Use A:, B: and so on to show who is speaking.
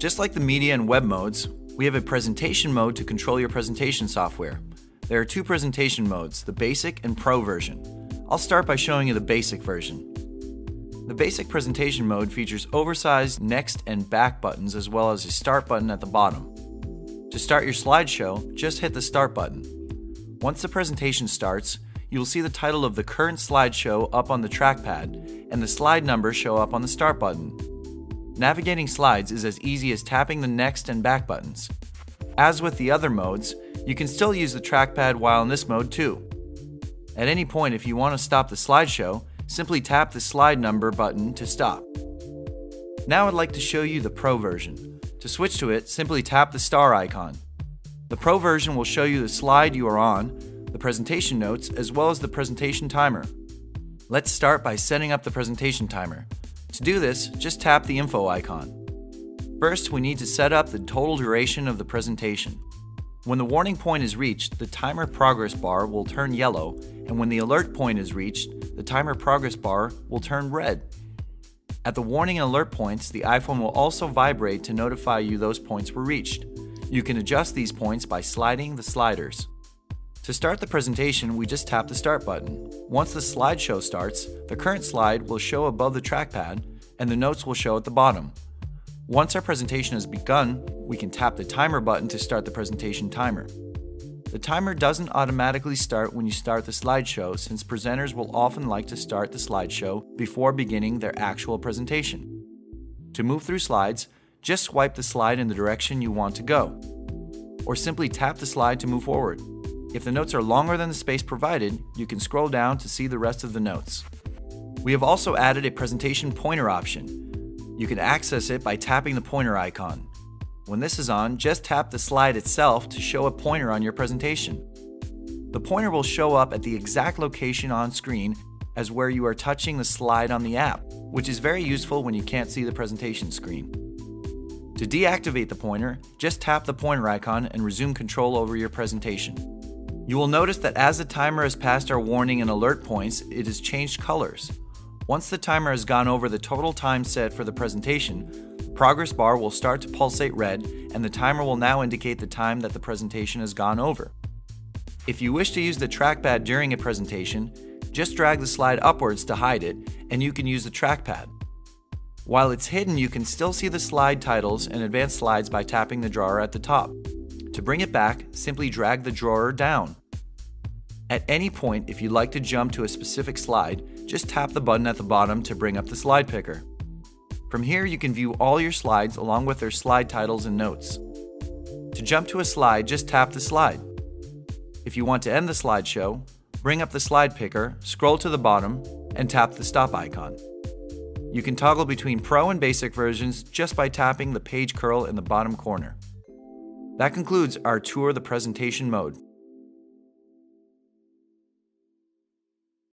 A: Just like the media and web modes, we have a presentation mode to control your presentation software. There are two presentation modes, the basic and pro version. I'll start by showing you the basic version. The basic presentation mode features oversized next and back buttons as well as a start button at the bottom. To start your slideshow, just hit the start button. Once the presentation starts, you will see the title of the current slideshow up on the trackpad and the slide number show up on the start button. Navigating slides is as easy as tapping the next and back buttons. As with the other modes, you can still use the trackpad while in this mode too. At any point, if you want to stop the slideshow, simply tap the slide number button to stop. Now I'd like to show you the Pro version. To switch to it, simply tap the star icon. The Pro version will show you the slide you are on, the presentation notes, as well as the presentation timer. Let's start by setting up the presentation timer. To do this, just tap the info icon. First, we need to set up the total duration of the presentation. When the warning point is reached, the timer progress bar will turn yellow, and when the alert point is reached, the timer progress bar will turn red. At the warning and alert points, the iPhone will also vibrate to notify you those points were reached. You can adjust these points by sliding the sliders. To start the presentation, we just tap the start button. Once the slideshow starts, the current slide will show above the trackpad, and the notes will show at the bottom. Once our presentation has begun, we can tap the timer button to start the presentation timer. The timer doesn't automatically start when you start the slideshow, since presenters will often like to start the slideshow before beginning their actual presentation. To move through slides, just swipe the slide in the direction you want to go, or simply tap the slide to move forward. If the notes are longer than the space provided, you can scroll down to see the rest of the notes. We have also added a presentation pointer option. You can access it by tapping the pointer icon. When this is on, just tap the slide itself to show a pointer on your presentation. The pointer will show up at the exact location on screen as where you are touching the slide on the app, which is very useful when you can't see the presentation screen. To deactivate the pointer, just tap the pointer icon and resume control over your presentation. You will notice that as the timer has passed our warning and alert points, it has changed colors. Once the timer has gone over the total time set for the presentation, the progress bar will start to pulsate red, and the timer will now indicate the time that the presentation has gone over. If you wish to use the trackpad during a presentation, just drag the slide upwards to hide it, and you can use the trackpad. While it's hidden, you can still see the slide titles and advanced slides by tapping the drawer at the top. To bring it back, simply drag the drawer down. At any point, if you'd like to jump to a specific slide, just tap the button at the bottom to bring up the slide picker. From here, you can view all your slides along with their slide titles and notes. To jump to a slide, just tap the slide. If you want to end the slideshow, bring up the slide picker, scroll to the bottom, and tap the stop icon. You can toggle between Pro and Basic versions just by tapping the page curl in the bottom corner. That concludes our tour of the presentation mode.